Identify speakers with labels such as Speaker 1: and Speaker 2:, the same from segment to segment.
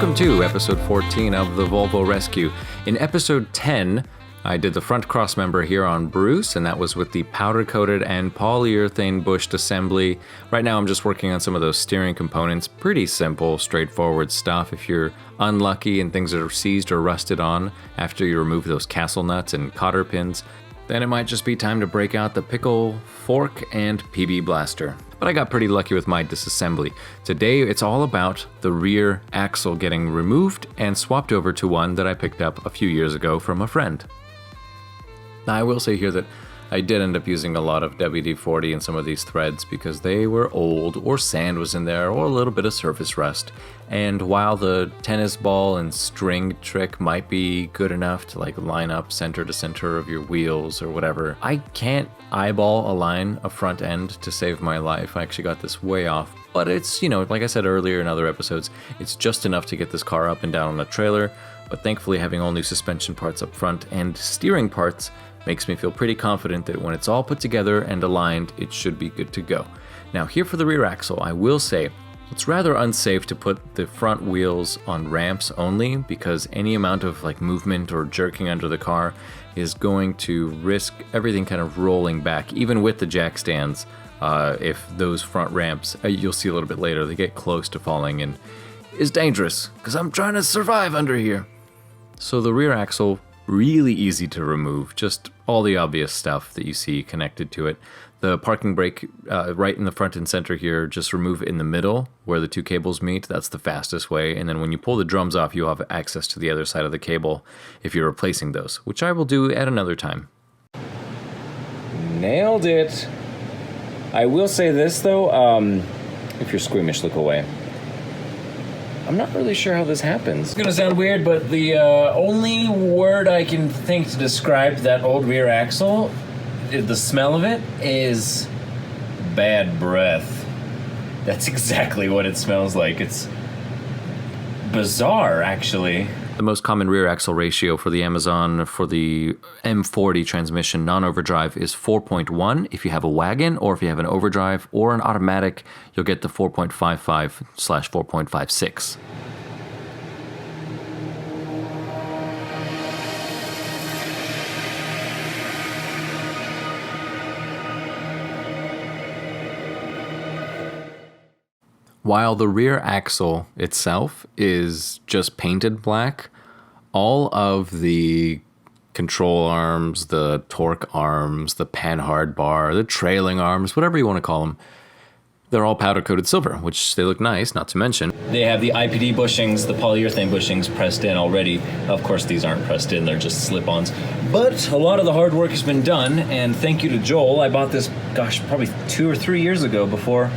Speaker 1: welcome to episode 14 of the Volvo Rescue. In episode 10, I did the front crossmember here on Bruce, and that was with the powder-coated and polyurethane bushed assembly. Right now I'm just working on some of those steering components. Pretty simple, straightforward stuff. If you're unlucky and things are seized or rusted on after you remove those castle nuts and cotter pins, then it might just be time to break out the pickle, fork, and PB blaster. But I got pretty lucky with my disassembly. Today it's all about the rear axle getting removed and swapped over to one that I picked up a few years ago from a friend. Now I will say here that I did end up using a lot of WD-40 in some of these threads because they were old, or sand was in there, or a little bit of surface rust. And while the tennis ball and string trick might be good enough to like line up center to center of your wheels or whatever, I can't eyeball align a front end to save my life. I actually got this way off. But it's, like I said earlier in other episodes, it's just enough to get this car up and down on a trailer. But thankfully having all new suspension parts up front and steering parts makes me feel pretty confident that when it's all put together and aligned, it should be good to go. Now here for the rear axle, I will say it's rather unsafe to put the front wheels on ramps only, because any amount of like movement or jerking under the car is going to risk everything kind of rolling back, even with the jack stands. If those front ramps, you'll see a little bit later, they get close to falling and is dangerous because I'm trying to survive under here. So the rear axle, really easy to remove, just all the obvious stuff that you see connected to it. The parking brake right in the front and center here, just remove it in the middle where the two cables meet. That's the fastest way. And then when you pull the drums off, you'll have access to the other side of the cable if you're replacing those, which I will do at another time.
Speaker 2: Nailed it. I will say this though, if you're squeamish, look away. I'm not really sure how this happens. It's gonna sound weird, but the only word I can think to describe that old rear axle, the smell of it, is bad breath. That's exactly what it smells like. It's bizarre, actually.
Speaker 1: The most common rear axle ratio for the Amazon for the M40 transmission non-overdrive is 4.1 if you have a wagon, or if you have an overdrive or an automatic, you'll get the 4.55/4.56. While the rear axle itself is just painted black, all of the control arms, the torque arms, the panhard bar, the trailing arms, whatever you want to call them, they're all powder-coated silver, which they look nice, not to mention.
Speaker 2: They have the IPD bushings, the polyurethane bushings pressed in already. Of course, these aren't pressed in, they're just slip-ons. But a lot of the hard work has been done, and thank you to Joel. I bought this, probably 2 or 3 years ago before,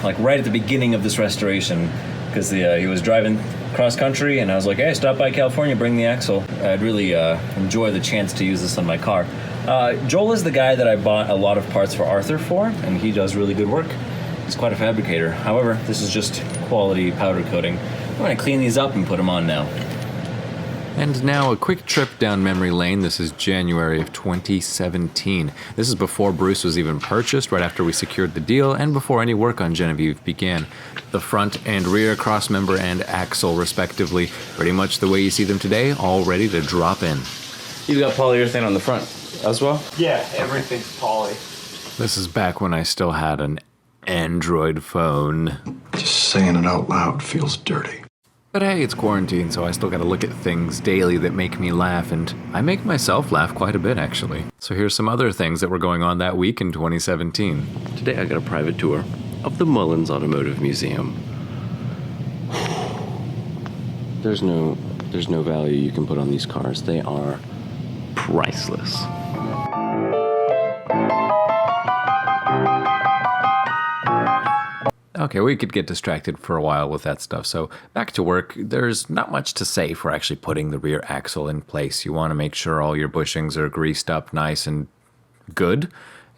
Speaker 2: like right at the beginning of this restoration, because he was driving cross country and I was like, hey, stop by California, bring the axle. I'd really enjoy the chance to use this on my car. Joel is the guy that I bought a lot of parts for Arthur for, and he does really good work. He's quite a fabricator. However, this is just quality powder coating. I'm gonna clean these up and put them on now.
Speaker 1: And now a quick trip down memory lane. This is January of 2017. This is before Bruce was even purchased, right after we secured the deal, and before any work on Genevieve began. The front and rear crossmember and axle, respectively, pretty much the way you see them today, all ready to drop in.
Speaker 3: You've got polyurethane on the front as well?
Speaker 4: Yeah, everything's poly.
Speaker 1: This is back when I still had an Android phone.
Speaker 5: Just saying it out loud feels dirty.
Speaker 1: But hey, it's quarantine, so I still gotta look at things daily that make me laugh, and I make myself laugh quite a bit, actually. So here's some other things that were going on that week in 2017.
Speaker 3: Today I got a private tour of the Mullins Automotive Museum. There's no value you can put on these cars. They are priceless.
Speaker 1: Okay, we could get distracted for a while with that stuff, so back to work. There's not much to say for actually putting the rear axle in place. You want to make sure all your bushings are greased up nice and good,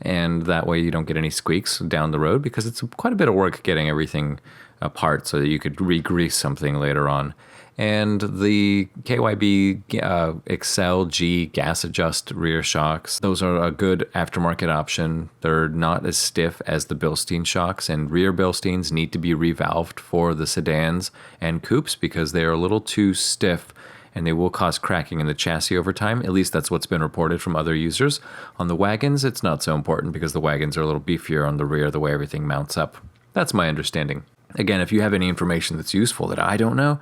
Speaker 1: and that way you don't get any squeaks down the road, because it's quite a bit of work getting everything apart so that you could re-grease something later on. And the KYB Excel G gas adjust rear shocks, those are a good aftermarket option. They're not as stiff as the Bilstein shocks, and rear Bilsteins need to be revalved for the sedans and coupes because they are a little too stiff and they will cause cracking in the chassis over time. At least that's what's been reported from other users. On the wagons, it's not so important because the wagons are a little beefier on the rear, the way everything mounts up. That's my understanding. Again, if you have any information that's useful that I don't know,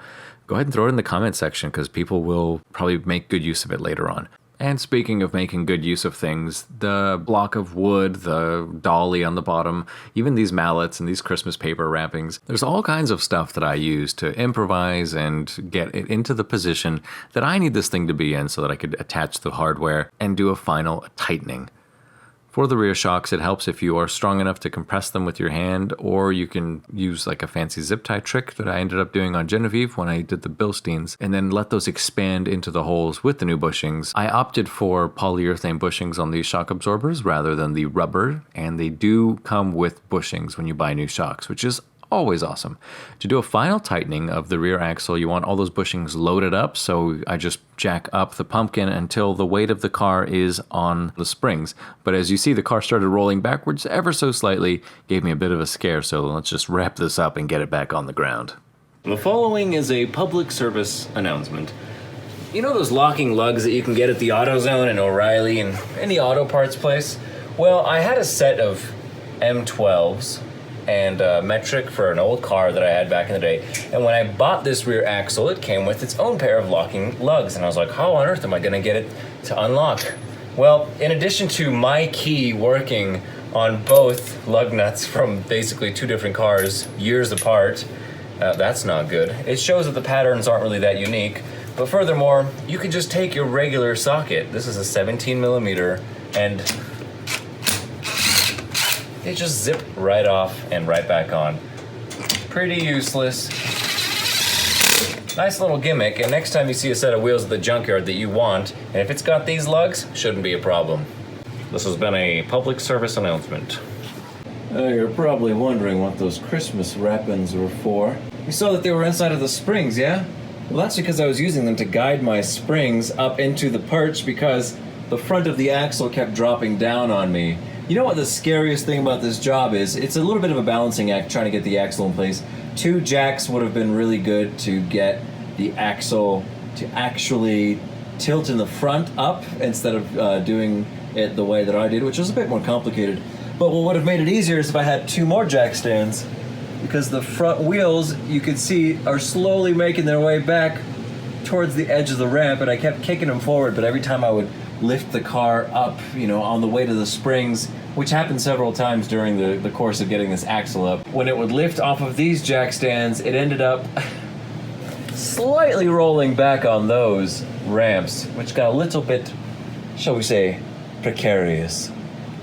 Speaker 1: go ahead and throw it in the comment section because people will probably make good use of it later on. And speaking of making good use of things, the block of wood, the dolly on the bottom, even these mallets and these Christmas paper wrappings, there's all kinds of stuff that I use to improvise and get it into the position that I need this thing to be in so that I could attach the hardware and do a final tightening. For the rear shocks, it helps if you are strong enough to compress them with your hand, or you can use like a fancy zip tie trick that I ended up doing on Genevieve when I did the Bilsteins, and then let those expand into the holes with the new bushings. I opted for polyurethane bushings on these shock absorbers rather than the rubber, and they do come with bushings when you buy new shocks, which is always awesome. To do a final tightening of the rear axle, you want all those bushings loaded up, so I just jack up the pumpkin until the weight of the car is on the springs. But as you see, the car started rolling backwards ever so slightly, gave me a bit of a scare, so let's just wrap this up and get it back on the ground.
Speaker 2: The following is a public service announcement. You know those locking lugs that you can get at the AutoZone and O'Reilly and any auto parts place? Well, I had a set of M12s and metric for an old car that I had back in the day. And when I bought this rear axle, it came with its own pair of locking lugs. And I was like, how on earth am I gonna get it to unlock? Well, in addition to my key working on both lug nuts from basically two different cars years apart, that's not good. It shows that the patterns aren't really that unique. But furthermore, you can just take your regular socket. This is a 17 millimeter, and it just zipped right off and right back on. Pretty useless. Nice little gimmick, and next time you see a set of wheels at the junkyard that you want, and if it's got these lugs, shouldn't be a problem. This has been a public service announcement.
Speaker 6: You're probably wondering what those Christmas wrappings were for. You saw that they were inside of the springs, yeah? Well, that's because I was using them to guide my springs up into the perch because the front of the axle kept dropping down on me. You know what the scariest thing about this job is? It's a little bit of a balancing act trying to get the axle in place. 2 jacks would have been really good to get the axle to actually tilt in the front up instead of doing it the way that I did, which was a bit more complicated. But what would have made it easier is if I had 2 more jack stands, because the front wheels, you could see, are slowly making their way back towards the edge of the ramp, and I kept kicking them forward, but every time I would lift the car up, you know, on the way to the springs, which happened several times during the course of getting this axle up. When it would lift off of these jack stands, it ended up slightly rolling back on those ramps, which got a little bit, shall we say, precarious.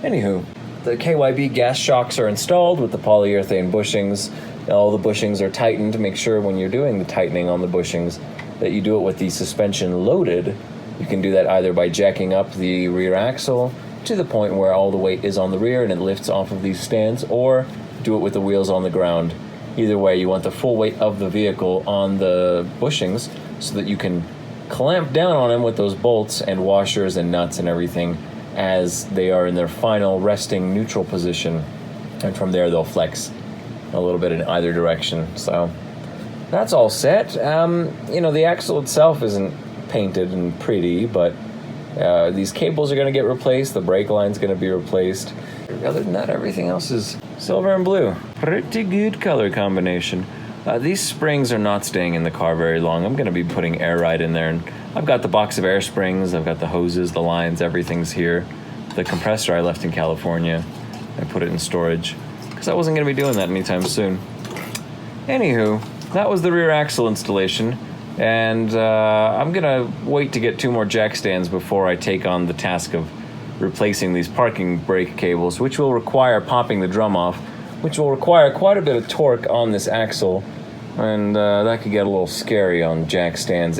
Speaker 6: Anywho, the KYB gas shocks are installed with the polyurethane bushings. All the bushings are tightened. Make sure when you're doing the tightening on the bushings that you do it with the suspension loaded. You can do that either by jacking up the rear axle to the point where all the weight is on the rear and it lifts off of these stands, or do it with the wheels on the ground. Either way, you want the full weight of the vehicle on the bushings so that you can clamp down on them with those bolts and washers and nuts and everything as they are in their final resting neutral position. And from there, they'll flex a little bit in either direction. So that's all set. You know, the axle itself isn't painted and pretty, but these cables are going to get replaced. The brake line's going to be replaced. Other than that, everything else is silver and blue. Pretty good color combination. These springs are not staying in the car very long. I'm going to be putting air ride in there, and I've got the box of air springs, I've got the hoses, the lines, everything's here. The compressor I left in California, I put it in storage because I wasn't going to be doing that anytime soon. Anywho, that was the rear axle installation. And I'm going to wait to get 2 more jack stands before I take on the task of replacing these parking brake cables, which will require popping the drum off, which will require quite a bit of torque on this axle, and that could get a little scary on jack stands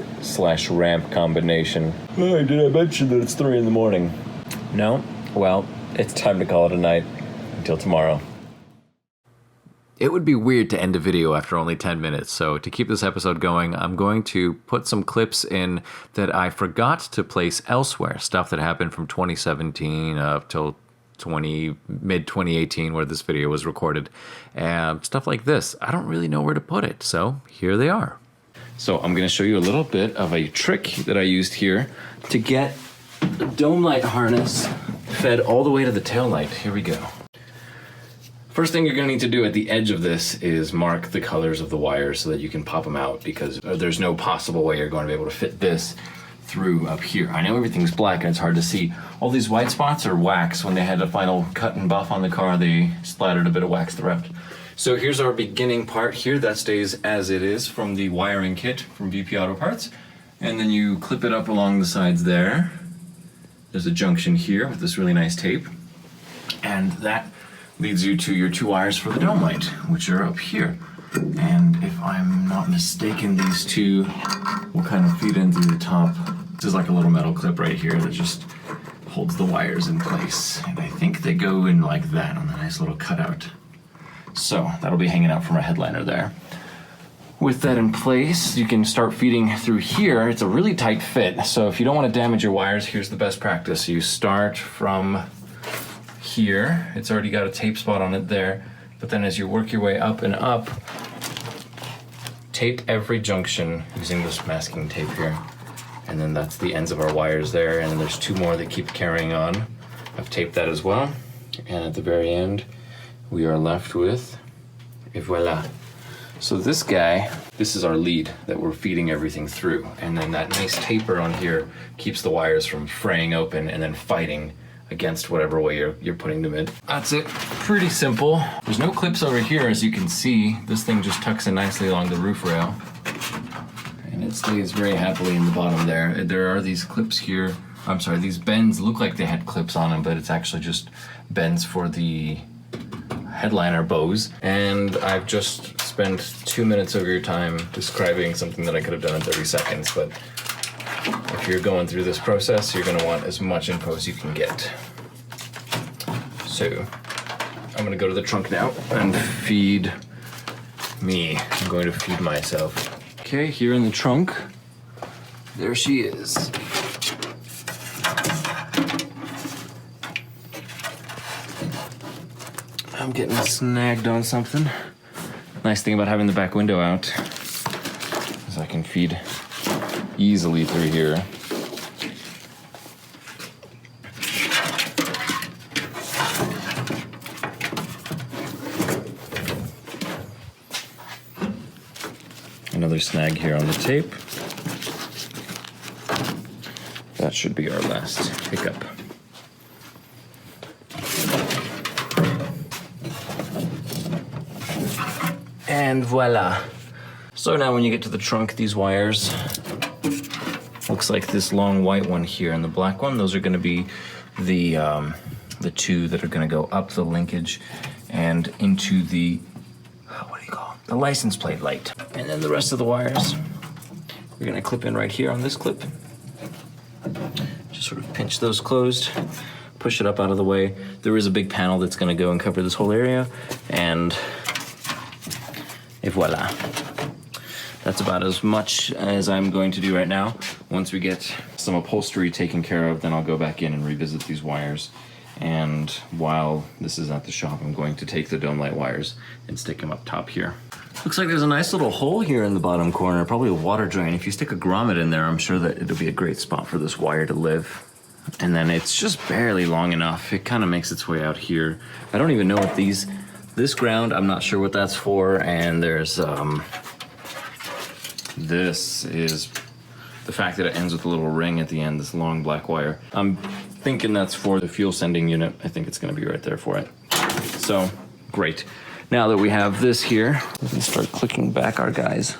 Speaker 6: / ramp combination. Hey, did I mention that it's 3 in the morning? No? Well,
Speaker 2: it's time to call it a night. Until tomorrow.
Speaker 1: It would be weird to end a video after only 10 minutes, so to keep this episode going, I'm going to put some clips in that I forgot to place elsewhere, stuff that happened from 2017 up till mid-2018 where this video was recorded, and stuff like this. I don't really know where to put it, so here they are. So I'm going to show you a little bit of a trick that I used here to get the dome light harness fed all the way to the tail light. Here we go. First thing you're going to need to do at the edge of this is mark the colors of the wires so that you can pop them out, because there's no possible way you're going to be able to fit this through up here. I know everything's black and it's hard to see. All these white spots are wax. When they had a final cut and buff on the car, they splattered a bit of wax throughout. So here's our beginning part here. That stays as it is from the wiring kit from VP Auto Parts. And then you clip it up along the sides there. There's a junction here with this really nice tape. And that leads you to your two wires for the dome light, which are up here. And if I'm not mistaken, these two will kind of feed in through the top. This is like a little metal clip right here that just holds the wires in place. And I think they go in like that on the nice little cutout. So that'll be hanging out from our headliner there. With that in place, you can start feeding through here. It's a really tight fit, so if you don't want to damage your wires, here's the best practice. You start from here. It's already got a tape spot on it there, but then as you work your way up and up, tape every junction using this masking tape here. And then that's the ends of our wires there, and then there's two more that keep carrying on. I've taped that as well. And at the very end, we are left with, et voila. So this guy, this is our lead that we're feeding everything through. And then that nice taper on here keeps the wires from fraying open and then fighting against whatever way you're putting them in. That's it, pretty simple. There's no clips over here, as you can see. This thing just tucks in nicely along the roof rail. And it stays very happily in the bottom there. There are these clips here. I'm sorry, these bends look like they had clips on them, but it's actually just bends for the headliner bows. And I've just spent 2 minutes of your time describing something that I could have done in 30 seconds, but if you're going through this process, you're gonna want as much info as you can get. So, I'm gonna go to the trunk now and feed me. I'm going to feed myself. Okay, here in the trunk, there she is. I'm getting snagged on something. Nice thing about having the back window out is I can feed easily through here. Another snag here on the tape. That should be our last hiccup. And voila. So now when you get to the trunk, these wires, looks like this long white one here and the black one, those are gonna be the two that are gonna go up the linkage and into the, what do you call it? The license plate light. And then the rest of the wires, we're gonna clip in right here on this clip. Just sort of pinch those closed, push it up out of the way. There is a big panel that's gonna go and cover this whole area, and voila. That's about as much as I'm going to do right now. Once we get some upholstery taken care of, then I'll go back in and revisit these wires. And while this is at the shop, I'm going to take the dome light wires and stick them up top here. Looks like there's a nice little hole here in the bottom corner, probably a water drain. If you stick a grommet in there, I'm sure that it'll be a great spot for this wire to live. And then it's just barely long enough. It kind of makes its way out here. I don't even know what this ground, I'm not sure what that's for. And there's, this is the fact that it ends with a little ring at the end, this long black wire. I'm thinking that's for the fuel sending unit. I think it's gonna be right there for it. So, great. Now that we have this here, we can start clicking back our guys.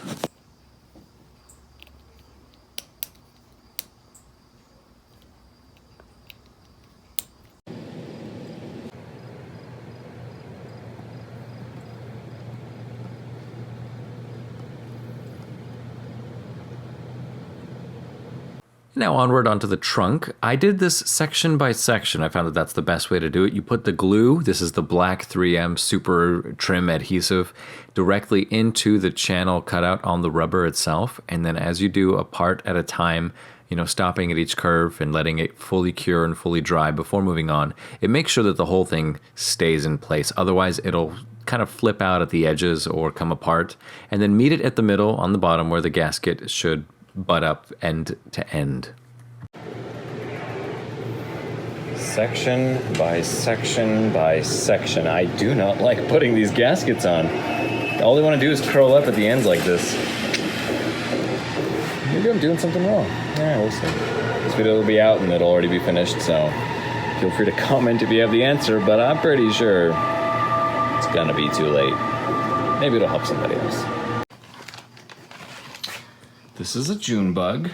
Speaker 1: Now onward onto the trunk. I did this section by section. I found that that's the best way to do it. You put the glue, this is the black 3M super trim adhesive, directly into the channel cutout on the rubber itself. And then as you do a part at a time, you know, stopping at each curve and letting it fully cure and fully dry before moving on, it makes sure that the whole thing stays in place. Otherwise, it'll kind of flip out at the edges or come apart. And then meet it at the middle on the bottom where the gasket should butt up end to end.
Speaker 2: Section by section by section. I do not like putting these gaskets on. All they want to do is curl up at the ends like this. Maybe I'm doing something wrong. Yeah, we'll see. This video will be out and it'll already be finished, so feel free to comment if you have the answer, but I'm pretty sure it's gonna be too late. Maybe it'll help somebody else. This is a June bug.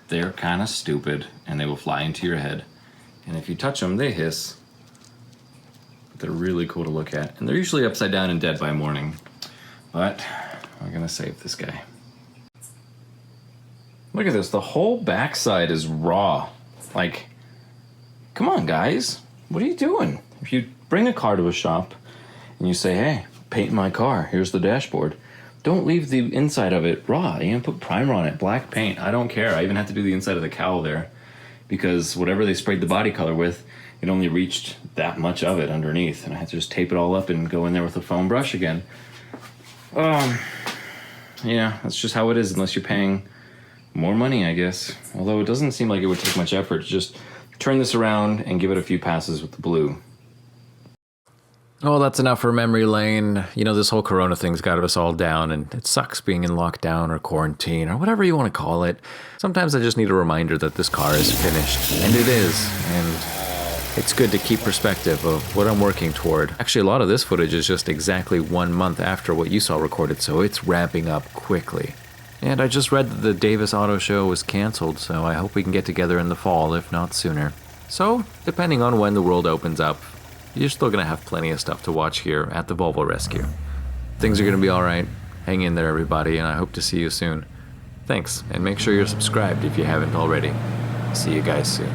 Speaker 2: They're kind of stupid and they will fly into your head. And if you touch them, they hiss. But they're really cool to look at. And they're usually upside down and dead by morning. But we're gonna save this guy. Look at this, the whole backside is raw. Like, come on guys, what are you doing? If you bring a car to a shop and you say, hey, paint my car, here's the dashboard. Don't leave the inside of it raw. You can put primer on it, black paint, I don't care. I even have to do the inside of the cowl there because whatever they sprayed the body color with, it only reached that much of it underneath. And I had to just tape it all up and go in there with a foam brush again. Yeah, that's just how it is unless you're paying more money, I guess. Although it doesn't seem like it would take much effort to just turn this around and give it a few passes with the blue.
Speaker 1: Oh, that's enough for memory lane. You know, this whole Corona thing's got us all down, and it sucks being in lockdown or quarantine or whatever you want to call it. Sometimes I just need a reminder that this car is finished, and it is, and it's good to keep perspective of what I'm working toward. Actually, a lot of this footage is just exactly 1 month after what you saw recorded, so it's ramping up quickly. And I just read that the Davis Auto Show was canceled, so I hope we can get together in the fall, if not sooner. So, depending on when the world opens up, you're still going to have plenty of stuff to watch here at the Volvo Rescue. Things are going to be alright. Hang in there, everybody, and I hope to see you soon. Thanks, and make sure you're subscribed if you haven't already. See you guys soon.